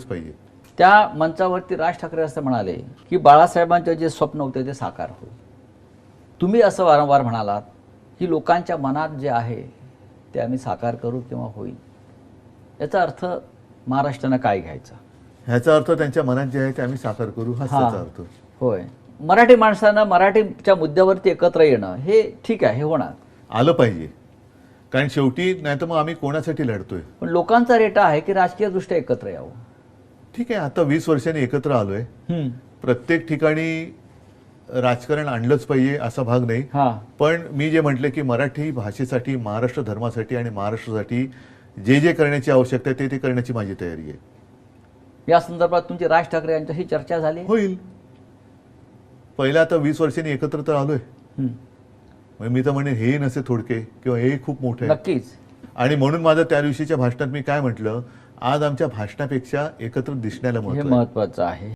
पाहिजे. त्या मंचावरती राज ठाकरे असं म्हणाले की बाळासाहेबांचे जे स्वप्न होते ते साकार होईल. तुम्ही असं वारंवार म्हणालात की लोकांच्या मनात जे आहे ते आम्ही साकार करू किंवा होईल. याचा अर्थ महाराष्ट्रानं काय घ्यायचा? ह्याचा अर्थ त्यांच्या मनात जे आहे ते आम्ही साकार करू हाच त्याचा अर्थ. होय. मराठी माणसानं मराठीच्या मुद्द्यावरती एकत्र येणं हे ठीक आहे, हे होणार. आलं पाहिजे, कारण शेवटी नाही तर मग आम्ही कोणासाठी लढतोय. पण लोकांचा रेटा आहे की राजकीय दृष्ट्या एकत्र यावं. ठीक आहे, आता 20 वर्षांनी एकत्र आलोय. प्रत्येक ठिकाणी राजकारण आणलंच पाहिजे असा भाग नाही. पण मी जे म्हटलं की मराठी भाषेसाठी, महाराष्ट्र धर्मासाठी आणि महाराष्ट्रासाठी जे जे करण्याची आवश्यकता आहे ते करण्याची माझी तयारी आहे. या संदर्भात तुमची राज ठाकरे यांच्याशी चर्चा झाली? होईल. पहिला आता 20 वर्षांनी एकत्र तर आलोय. मी तर म्हणेन हे नसे थोडके किंवा हे खूप मोठे आहे. नक्कीच. आणि म्हणून माझं त्या दिवशीच्या भाषणात मी काय म्हटलं, आज आमच्या भाषणापेक्षा एकत्र दिसण्याला महत्त्वाचं आहे.